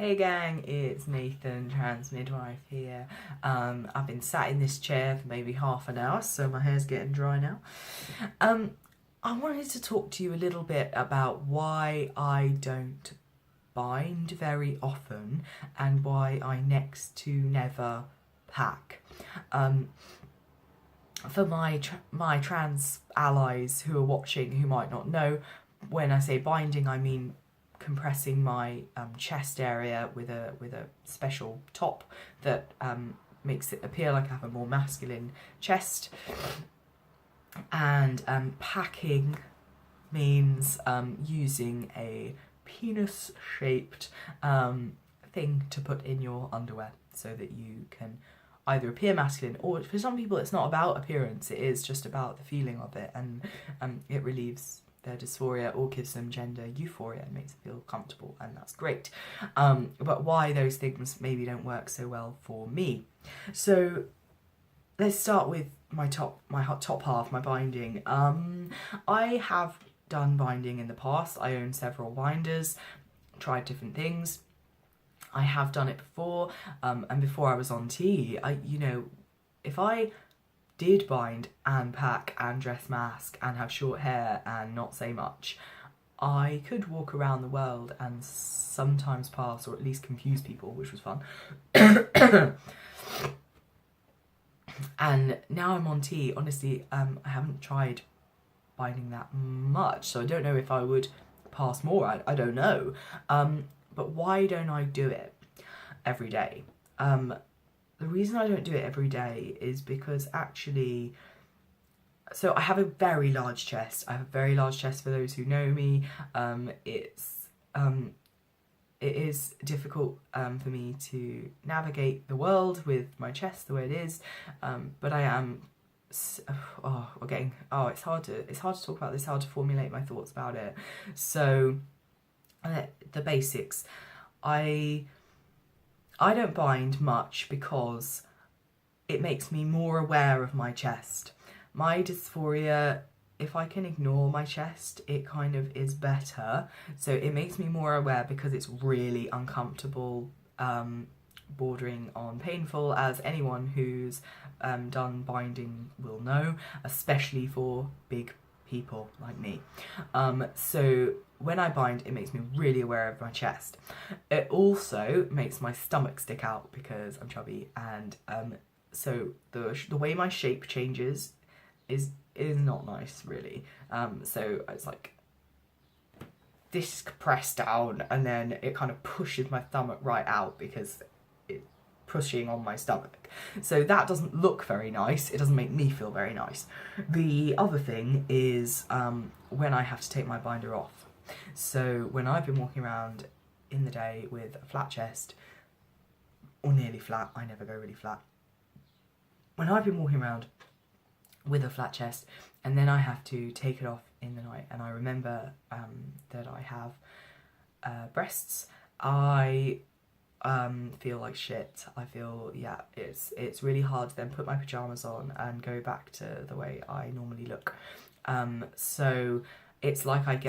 Hey gang, it's Nathan, TransMidwife here. I've been sat in this chair for maybe half an hour, so my hair's getting dry now. I wanted to talk to you a little bit about why I don't bind very often and why I next to never pack. For my trans allies who are watching who might not know, when I say binding, I mean compressing my chest area with a special top that makes it appear like I have a more masculine chest. And packing means using a penis-shaped thing to put in your underwear so that you can either appear masculine, or for some people it's not about appearance, it is just about the feeling of it, and it relieves their dysphoria or gives them gender euphoria and makes them feel comfortable, and that's great. But why those things maybe don't work so well for me. So let's start with my top half, my binding. I have done binding in the past. I own several binders, tried different things. I have done it before, and before I was on T, if I did bind and pack and dress mask and have short hair and not say much, I could walk around the world and sometimes pass or at least confuse people, which was fun. And now I'm on T, honestly, I haven't tried binding that much, so I don't know if I would pass more, I don't know. But why don't I do it every day? The reason I don't do it every day is because actually, so I have a very large chest. I have a very large chest for those who know me. It is difficult for me to navigate the world with my chest the way it is, but I am. It's hard to talk about this. Hard to formulate my thoughts about it. So, the basics. I don't bind much because it makes me more aware of my chest. My dysphoria, if I can ignore my chest, it kind of is better. So it makes me more aware because it's really uncomfortable, bordering on painful, as anyone who's done binding will know, especially for big people like me. So when I bind, it makes me really aware of my chest. It also makes my stomach stick out because I'm chubby, and so the way my shape changes is not nice, really. So it's like this pressed down, and then it kind of pushes my stomach right out because it's pushing on my stomach. So that doesn't look very nice. It doesn't make me feel very nice. The other thing is when I have to take my binder off. So when I've been walking around in the day with a flat chest, or nearly flat, I never go really flat. When I've been walking around with a flat chest and then I have to take it off in the night, and I remember that I have breasts, I feel like shit. I feel, it's really hard to then put my pyjamas on and go back to the way I normally look. So it's like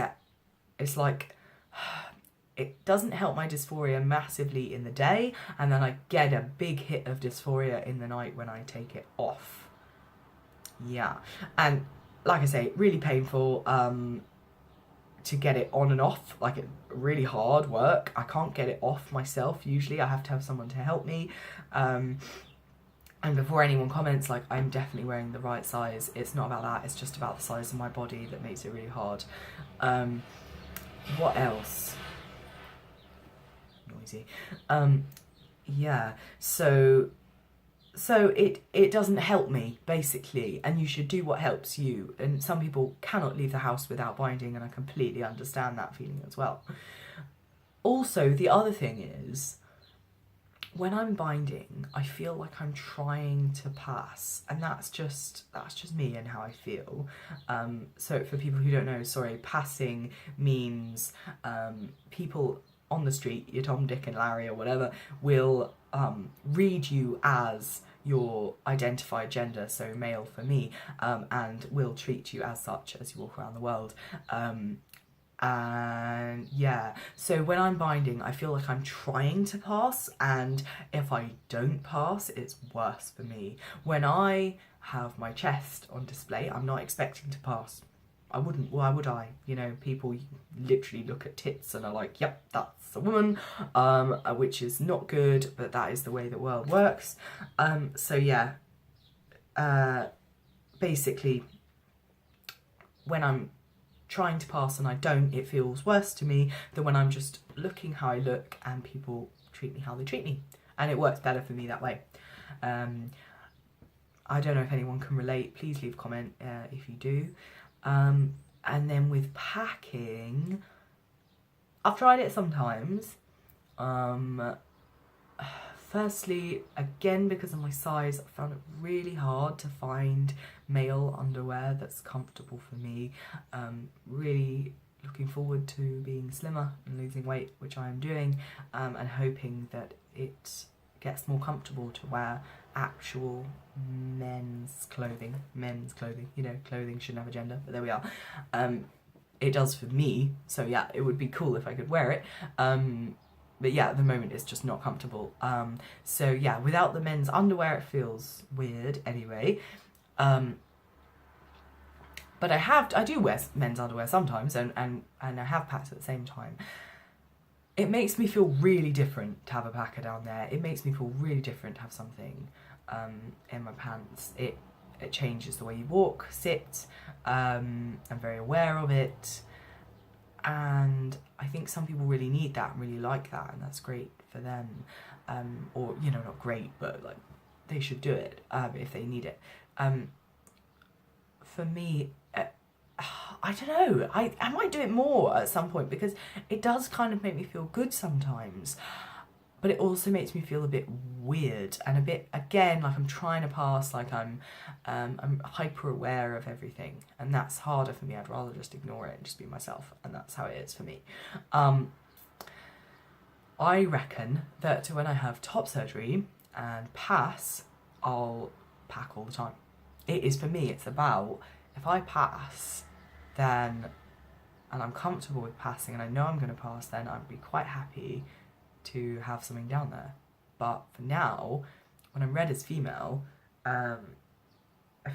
it doesn't help my dysphoria massively in the day, and then I get a big hit of dysphoria in the night when I take it off. Yeah, and like I say, really painful to get it on and off, like it really hard work. I can't get it off myself usually. I have to have someone to help me. And before anyone comments, like, I'm definitely wearing the right size, it's not about that, it's just about the size of my body that makes it really hard. What else? Noisy. Yeah, so it doesn't help me, basically, and you should do what helps you. And some people cannot leave the house without binding, and I completely understand that feeling as well. Also, the other thing is, when I'm binding, I feel like I'm trying to pass, and that's just me and how I feel. So for people who don't know, sorry, passing means people on the street, your Tom, Dick and Larry or whatever, will read you as your identified gender, so male for me, and will treat you as such as you walk around the world. And yeah, so when I'm binding, I feel like I'm trying to pass, and if I don't pass, it's worse for me. When I have my chest on display, I'm not expecting to pass. I wouldn't, why would I? You know, people literally look at tits and are like, yep, that's a woman, which is not good, but that is the way the world works. So yeah, basically, when I'm trying to pass and I don't, it feels worse to me than when I'm just looking how I look and people treat me how they treat me. And it works better for me that way. I don't know if anyone can relate. Please leave a comment if you do. And then with packing, I've tried it sometimes. Firstly, again, because of my size, I found it really hard to find male underwear that's comfortable for me. Really looking forward to being slimmer and losing weight, which I am doing, and hoping that it gets more comfortable to wear actual men's clothing. You know, clothing shouldn't have a gender, but there we are. It does for me, so yeah, it would be cool if I could wear it. But yeah, at the moment it's just not comfortable. So yeah, without the men's underwear it feels weird anyway. But I do wear men's underwear sometimes, and I have packs at the same time. It makes me feel really different to have a packer down there. It makes me feel really different to have something in my pants. It changes the way you walk, sit. I'm very aware of it. And I think some people really need that and really like that, and that's great for them. Or, you know, not great, but like they should do it if they need it. For me, I don't know, I might do it more at some point, because it does kind of make me feel good sometimes, but it also makes me feel a bit weird and a bit, again, like I'm trying to pass, like I'm hyper aware of everything, and that's harder for me. I'd rather just ignore it and just be myself, and that's how it is for me. I reckon that when I have top surgery and pass, I'll pack all the time. It is, for me, it's about, if I pass, then, and I'm comfortable with passing and I know I'm going to pass, then I'd be quite happy to have something down there. But for now, when I'm read as female, I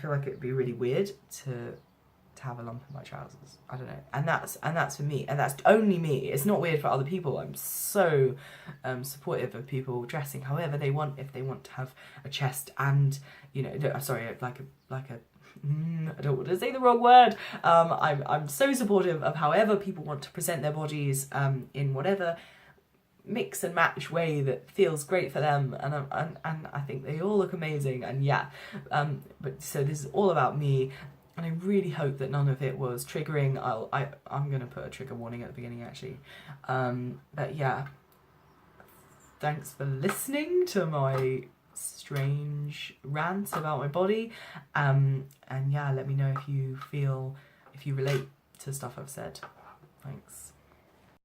feel like it'd be really weird to have a lump in my trousers. I don't know, and that's for me, and that's only me. It's not weird for other people. I'm so supportive of people dressing however they want. If they want to have a chest and, you know, sorry, like a I don't want to say the wrong word. I'm so supportive of however people want to present their bodies in whatever mix and match way that feels great for them, and I think they all look amazing, and yeah, but so this is all about me, and I really hope that none of it was triggering. I'm gonna put a trigger warning at the beginning, actually, but yeah, thanks for listening to my strange rants about my body, and yeah, let me know if you relate to stuff I've said. Thanks.